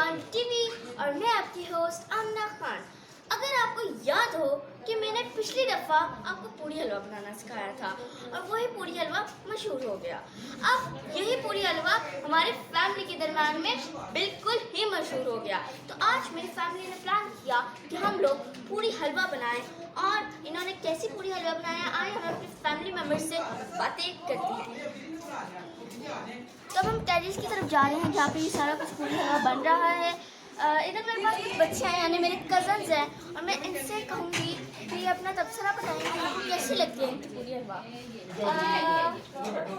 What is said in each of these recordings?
Khan TV और मैं आपकी होस्ट आमना खान। अगर आपको याद हो कि मैंने पिछली दफ़ा आपको पूरी हलवा बनाना सिखाया था और वही पूरी हलवा मशहूर हो गया। अब यही पूरी हलवा हमारे फैमिली के दरम्यान में बिल्कुल ही मशहूर हो गया। तो आज मेरी फैमिली ने प्लान किया कि हम लोग पूरी हलवा बनाएं और इन्होंने कैसी पूरी हलवा बनाया आए हम अपनी फैमिली मेम्बर्स से बातें करती हैं। तो अब हम टेरेस की तरफ जा रहे हैं जहाँ पे ये सारा कुछ पूरी हलवा बन रहा है। इधर मेरे पास कुछ बच्चे हैं यानी मेरे कज़न्स हैं और मैं इनसे कहूँगी कि ये अपना तबसरा बताएंगे आपको कैसी लगती है इनकी पूरी हलवा।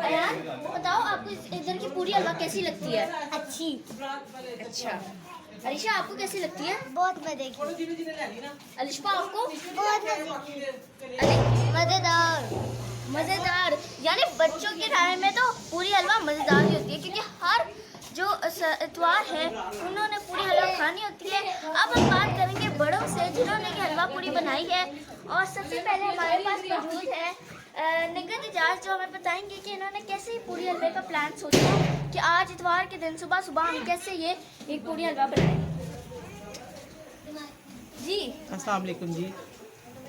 अयान बताओ आपको इधर की पूरी हलवा कैसी लगती है? अच्छी। अच्छा अलिशा आपको कैसी लगती है? बहुत मजे की। अलिशा आपको? बहुत मज़ेदार। मज़ेदार यानी बच्चों के टाइम में तो पूरी हलवा मज़ेदार ही होती है क्योंकि हर जो इतवार है उन्होंने पूरी हलवा खानी होती है। अब हम बात करेंगे बड़ों से जिन्होंने ये हलवा पूरी बनाई है और सबसे पहले हमारे पास मौजूद है निगत इजाज जो हमें बताएंगे कि इन्होंने कैसे ही पूरी हलवे का प्लान सोचा कि आज इतवार के दिन सुबह सुबह हम कैसे ये एक पूरी हलवा बनाएंगे। जी अस्सलाम वालेकुम जी।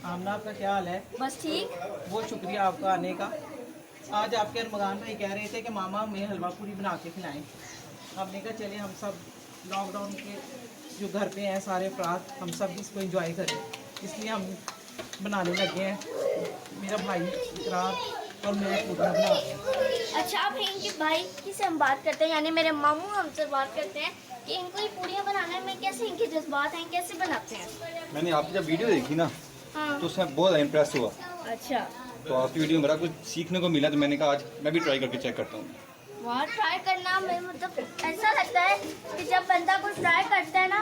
आमना आपका क्या हाल है? बस ठीक। बहुत शुक्रिया आपका आने का। आज आपके अरमगान भाई कह रहे थे कि मामा हमें हलवा पूरी बना के खिलाएं। हमने कहा चले हम सब लॉकडाउन के जो घर पे हैं सारे अफराद हम सब इसको एंजॉय करें, इसलिए हम बनाने लगे हैं। मेरा भाई इकरार और मैं पूरा बना रहे हैं। अच्छा अब इनके भाई की से हम बात करते हैं यानी मेरे मामू हमसे बात करते हैं कि इनको ये पूरियाँ बनाने में कैसे इनके जज्बात हैं, कैसे बनाते हैं। मैंने आपकी जब वीडियो देखी ना हाँ तो उसमें बहुत इम्प्रेस हुआ। अच्छा तो आपकी वीडियो में बड़ा कुछ सीखने को मिला तो मैंने कहा आज मैं भी ट्राई करके चेक करता हूँ। वहाँ ट्राई करना में मतलब ऐसा लगता है कि जब बंदा कुछ ट्राई करता है ना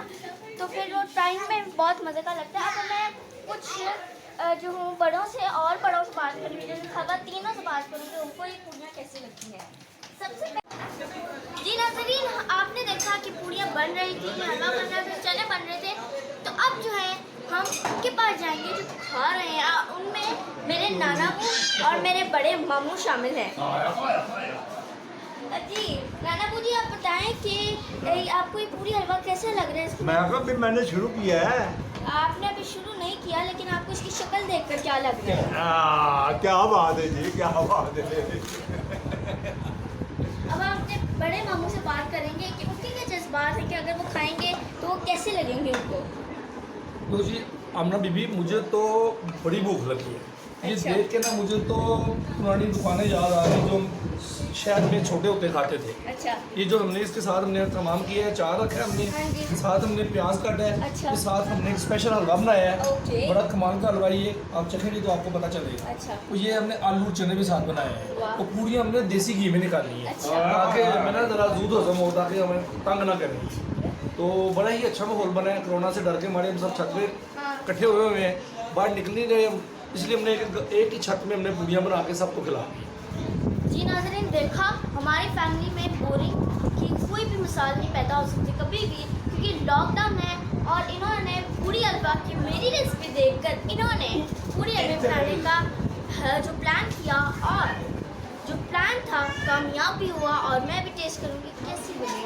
तो फिर वो ट्राइंग में बहुत मज़े का लगता है। अब मैं कुछ जो हूँ बड़ों से और बड़ों से बात करूँगी जैसे खवातीनों से बात करूँगी उनको ये पूरियाँ कैसी लगती हैं। सबसे पहले जी नाज़रीन आपने देखा कि पूरियाँ बन रही थी, हलवा बन रहा था, चने बन रहे थे। तो अब जो है हम उनके पास जाएंगे जो खा रहे हैं। उनमें मेरे नाना और मेरे बड़े मामू शामिल हैं। जी नाना जी आप बताएं कि आपको ये पूरी हलवा कैसे लग रहा है? मैंने शुरू किया है। आपने अभी शुरू नहीं किया लेकिन आपको इसकी शक्ल देखकर क्या लग रहा है? क्या बात है जी, क्या बात है। अब आप अपने बड़े मामू से बात करेंगे कि उनके क्या जज्बात है कि अगर वो खाएंगे तो वो कैसे लगेंगे उनको। तो जी आमना बीबी मुझे तो बड़ी भूख लगी है। ये अच्छा। देख के ना मुझे तो पुरानी दुकानें याद आ रही जो शहर में छोटे होते खाते थे। अच्छा ये जो हमने इसके साथ हमने तमाम किया है, चार रखा है हमने, हाँ जी। साथ हमने प्याज काटा है, अच्छा। के साथ हमने एक स्पेशल हलवा बनाया है। ओके। बड़ा कमाल का हलवा ये, आप चखेंगे तो आपको पता चलेगा। अच्छा तो ये हमने आलू चने भी साथ बनाए हैं। वाह। तो पूरी हमने देसी घी में निकाली है अच्छा। ताकि हमें ना ज़रा दूध हजम हो, ताकि हमें तंग ना करें। तो बड़ा ही अच्छा माहौल बना है। कोरोना से डर के मारे हम सब छत पे हाँ। इकट्ठे हुए हैं, बाहर निकल नहीं रहे हम, इसलिए हमने एक ही छत में हमने पूड़ियाँ बना के सबको खिला दी। जी नाज़रीन देखा हमारी फैमिली में बोरिंग की कोई भी मिसाल नहीं पैदा हो सकती कभी भी क्योंकि लॉकडाउन है और इन्होंने पूरी हलवा की मेरी रेसिपी देखकर इन्होंने पूरी हलवा बनाने का जो प्लान किया और जो प्लान था कामयाब भी हुआ और मैं भी टेस्ट करूँगी कैसी बनी।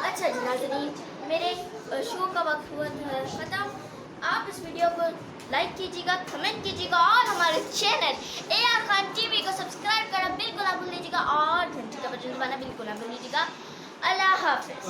अच्छा जी नाज़रीन मेरे शो का वक्त हुआ था ख़त्म। आप इस वीडियो को लाइक कीजिएगा, कमेंट कीजिएगा और हमारे चैनल AR खान टीवी को सब्सक्राइब करना बिल्कुल ना भूल लीजिएगा और घंटी का बटन दबाना बिल्कुल ना भूल लीजिएगा। अल्लाह हाफ़िज़।